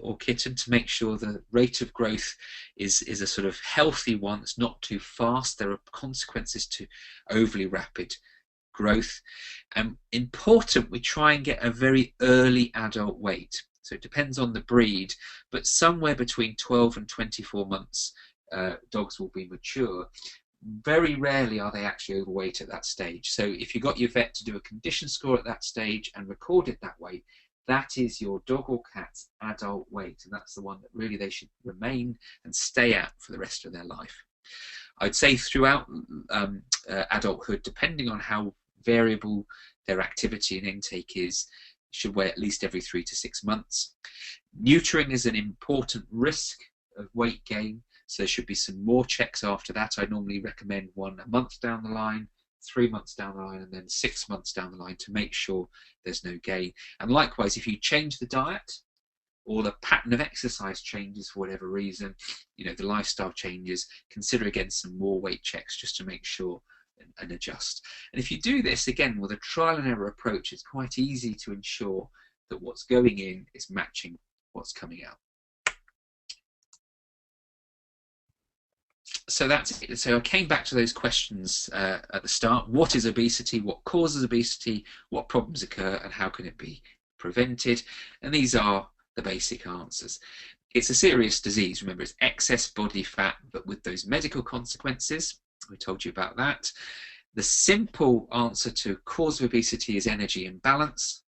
or kitten to make sure the rate of growth is a sort of healthy one. It's not too fast. There are consequences to overly rapid growth. Important, we try and get a very early adult weight. So it depends on the breed, but somewhere between 12 and 24 months dogs will be mature. Very rarely are they actually overweight at that stage. So if you got your vet to do a condition score at that stage and record it that way, that is your dog or cat's adult weight, and that's the one that really they should remain and stay at for the rest of their life. I'd say throughout adulthood, depending on how variable their activity and intake is, should weigh at least every 3 to 6 months. Neutering is an important risk of weight gain, so there should be some more checks after that. I normally recommend one a month down the line, 3 months down the line, and then 6 months down the line to make sure there's no gain. And likewise, if you change the diet or the pattern of exercise changes for whatever reason, the lifestyle changes, consider again some more weight checks just to make sure and adjust. And if you do this, again, with a trial and error approach, it's quite easy to ensure that what's going in is matching what's coming out. So that's it. So I came back to those questions at the start. What is obesity? What causes obesity? What problems occur? And how can it be prevented? And these are the basic answers. It's a serious disease. Remember, it's excess body fat, but with those medical consequences. We told you about that. The simple answer to cause of obesity is energy imbalance.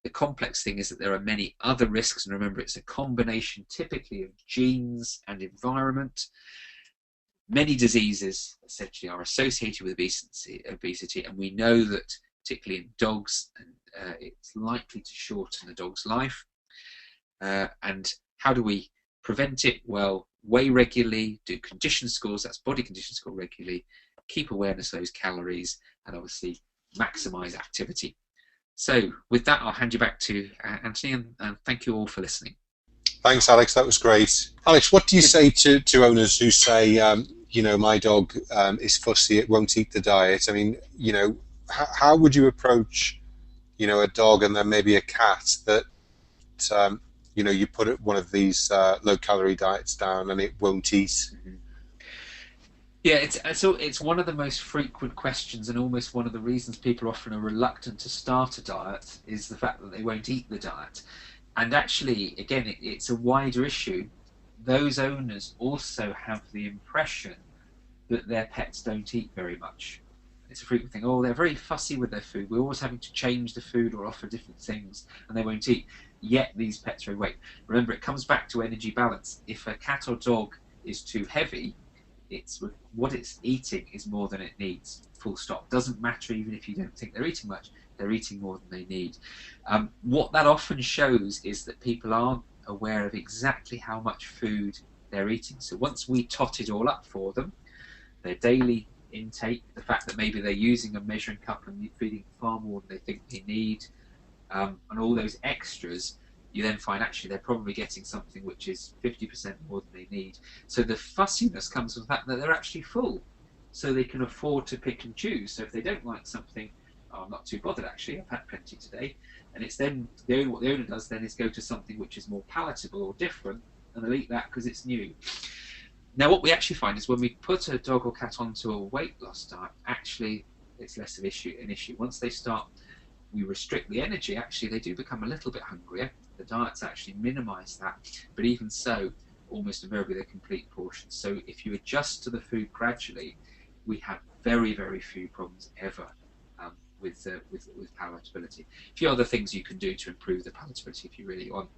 The complex thing is that there are many other risks, and remember, it's a combination typically of genes and environment. Many diseases essentially are associated with obesity, and we know that particularly in dogs, it's likely to shorten a dog's life. And how do we prevent it? Well, weigh regularly, do condition scores, that's body condition score regularly, keep awareness of those calories, and obviously maximize activity. So with that, I'll hand you back to Anthony, and thank you all for listening. Thanks, Alex. That was great. Alex, what do you say to owners who say, my dog is fussy, it won't eat the diet? I mean, how would you approach, a dog and then maybe a cat that, you put one of these low-calorie diets down and it won't eat? Mm-hmm. Yeah, it's one of the most frequent questions, and almost one of the reasons people often are reluctant to start a diet is the fact that they won't eat the diet. And actually, again, it's a wider issue. Those owners also have the impression that their pets don't eat very much. It's a frequent thing. Oh, they're very fussy with their food. We're always having to change the food or offer different things, and they won't eat. Yet these pets are overweight. Remember, it comes back to energy balance. If a cat or dog is too heavy, what it's eating is more than it needs. Full stop. Doesn't matter even if you don't think they're eating much. They're eating more than they need. What that often shows is that people aren't aware of exactly how much food they're eating. So once we tot it all up for them, their daily intake, the fact that maybe they're using a measuring cup and feeding far more than they think they need, and all those extras, you then find actually they're probably getting something which is 50% more than they need. So the fussiness comes from the fact that they're actually full, so they can afford to pick and choose. So if they don't like something, oh, I'm not too bothered actually, I've had plenty today, and it's then what the owner does then is go to something which is more palatable or different, and they'll eat that because it's new. Now what we actually find is when we put a dog or cat onto a weight loss diet, actually it's less of an issue. Once they start, we restrict the energy, actually they do become a little bit hungrier. The diets actually minimise that, but even so, almost invariably they're complete portions. So if you adjust to the food gradually, we have very, very few problems ever with palatability. A few other things you can do to improve the palatability if you really want.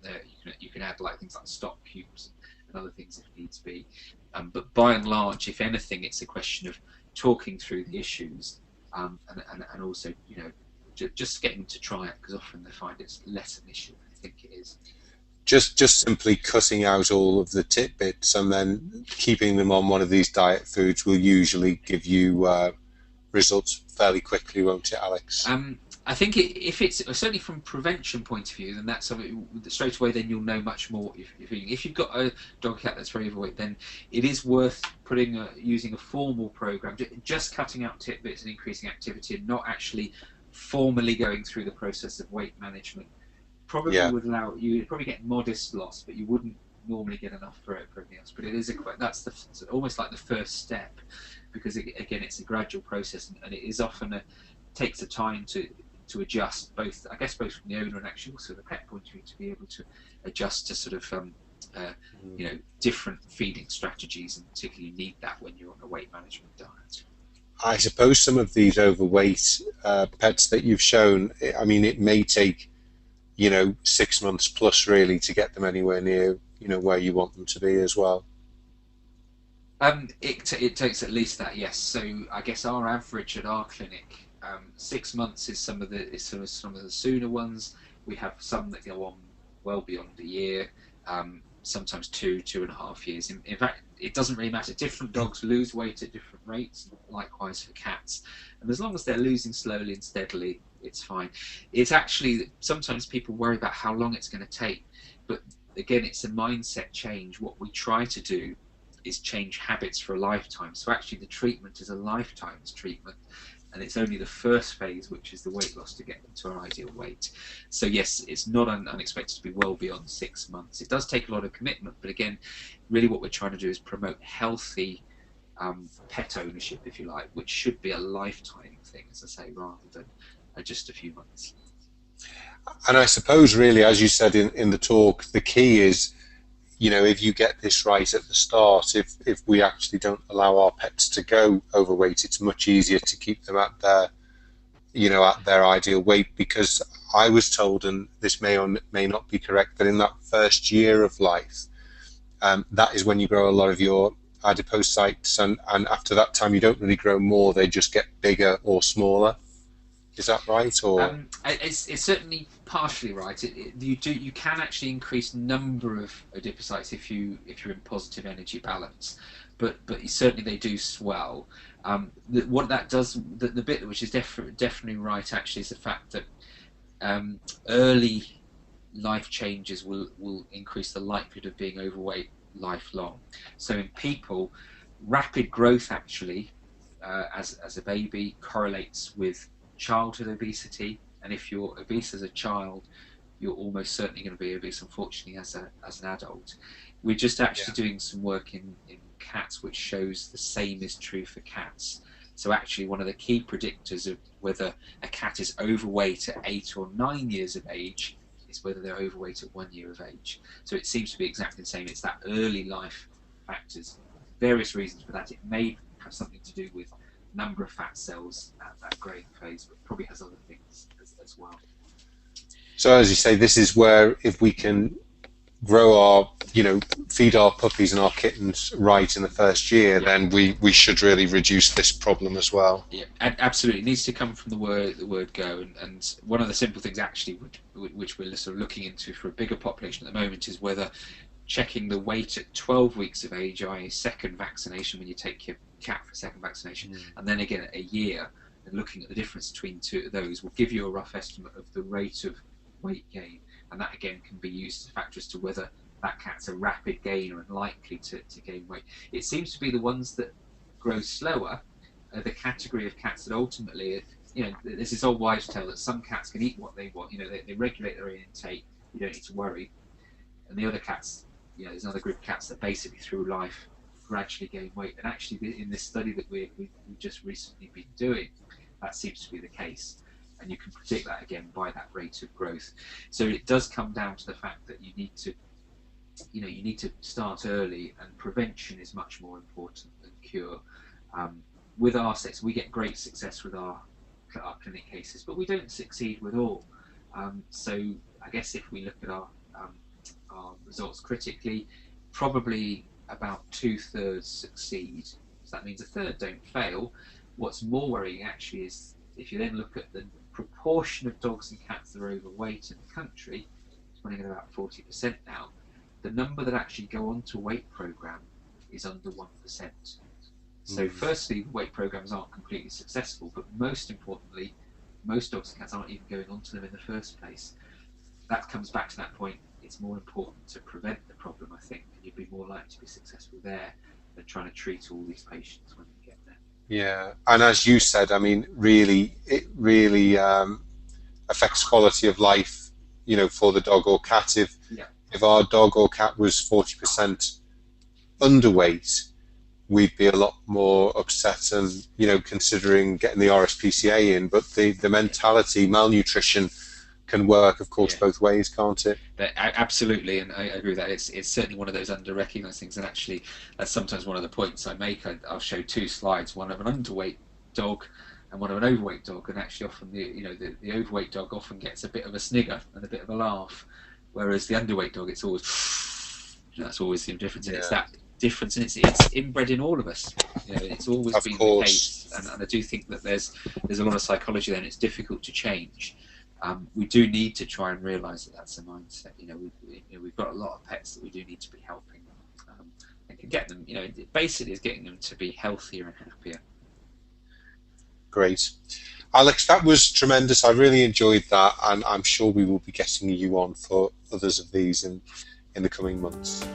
You can add like things like stock cubes and other things if needs be. But by and large, if anything, it's a question of talking through the issues and also, just getting them to try it, because often they find it's less an issue than they think it is. Just simply cutting out all of the tidbits and then keeping them on one of these diet foods will usually give you results fairly quickly, won't it, Alex? I think if it's certainly from prevention point of view, then that's something straight away. Then you'll know much more if you're feeding. If you've got a dog or cat that's very overweight, then it is worth using a formal program, just cutting out tidbits and increasing activity, and not actually formally going through the process of weight management probably Yeah. would allow you would probably get modest loss, but you wouldn't normally get enough for it for everything else. But it is that's almost like the first step, because again it's a gradual process, and it is often takes a time to adjust, both I guess both from the owner and actually also the pet point of view, to be able to adjust to sort of uh, different feeding strategies, and particularly you need that when you're on a weight management diet. I suppose some of these overweight pets that you've shown, I mean, it may take 6 months plus really to get them anywhere near where you want them to be as well. It takes at least that, yes. So I guess our average at our clinic, 6 months is some of the sooner ones. We have some that go on well beyond a year, sometimes 2.5 years. In fact, it doesn't really matter. Different dogs lose weight at different rates. Likewise for cats, and as long as they're losing slowly and steadily, it's fine. It's actually sometimes people worry about how long it's going to take, but again, it's a mindset change. What we try to do is change habits for a lifetime. So actually the treatment is a lifetime's treatment, and it's only the first phase, which is the weight loss, to get them to our ideal weight. So yes, it's not unexpected to be well beyond 6 months. It does take a lot of commitment, but again, really what we're trying to do is promote healthy pet ownership, if you like, which should be a lifetime thing, as I say, rather than just a few months. And I suppose really, as you said in the talk, the key is, if you get this right at the start, if we actually don't allow our pets to go overweight, it's much easier to keep them at their ideal weight. Because I was told, and this may or may not be correct, that in that first year of life, that is when you grow a lot of your adipocytes, and after that time you don't really grow more; they just get bigger or smaller. Is that right? Or It's certainly partially right. You can actually increase number of adipocytes if you're in positive energy balance, but certainly they do swell. What that does, the bit which is definitely right actually, is the fact that early life changes will increase the likelihood of being overweight lifelong. So in people, rapid growth actually, as a baby, correlates with childhood obesity, and if you're obese as a child, you're almost certainly going to be obese, unfortunately, as an adult. We're just actually doing some work in cats which shows the same is true for cats. So actually one of the key predictors of whether a cat is overweight at 8 or 9 years of age is whether they're overweight at 1 year of age. So it seems to be exactly the same. It's that early life factors. Various reasons for that. It may have something to do with number of fat cells at that growing phase, but probably has other things as well. so, as you say, this is where if we can grow feed our puppies and our kittens right in the first year, then we should really reduce this problem as well. Yeah, absolutely. It needs to come from the word go, and one of the simple things actually which we're sort of looking into for a bigger population at the moment is whether checking the weight at 12 weeks of age, i.e. second vaccination, when you take your cat for a second vaccination, and then again at a year, and looking at the difference between two of those will give you a rough estimate of the rate of weight gain. And that again can be used as a factor as to whether that cat's a rapid gainer and likely to gain weight. It seems to be the ones that grow slower are the category of cats that ultimately, there's this old wives' tale that some cats can eat what they want, they regulate their intake, you don't need to worry. And the other cats, there's another group of cats that basically through life gradually gain weight. And actually in this study that we've just recently been doing, that seems to be the case. And you can predict that again by that rate of growth. So it does come down to the fact that you need to start early, and prevention is much more important than cure. With our sex, we get great success with our clinic cases, but we don't succeed with all. So I guess if we look at our results critically, probably about 2/3 succeed. So that means a third don't fail. What's more worrying actually is if you then look at the proportion of dogs and cats that are overweight in the country, it's running at about 40% now. The number that actually go on to weight program is under 1%. So firstly, weight programs aren't completely successful, but most importantly, most dogs and cats aren't even going onto them in the first place. That comes back to that point. It's more important to prevent the problem, I think, and you'd be more likely to be successful there than trying to treat all these patients when you get there. Yeah, and as you said, I mean, really, it really affects quality of life for the dog or cat. Yeah, If our dog or cat was 40% underweight, we'd be a lot more upset and, considering getting the RSPCA in. But the yeah, mentality, malnutrition can work, of course, yeah. both ways, can't it? Absolutely, and I agree with that. It's certainly one of those under-recognized things, and actually, that's sometimes one of the points I make. I'll show two slides: one of an underweight dog and one of an overweight dog, and actually, often the overweight dog often gets a bit of a snigger and a bit of a laugh, whereas the underweight dog, it's always that's always the difference, and it's Yeah, that difference, and it's inbred in all of us. It's always of been the course. case, and I do think that there's a lot of psychology there, and it's difficult to change. We do need to try and realise that that's a mindset. We've got a lot of pets that we do need to be helping, and can get them. Basically, is getting them to be healthier and happier. Great. Alex, that was tremendous. I really enjoyed that, and I'm sure we will be getting you on for others of these in the coming months.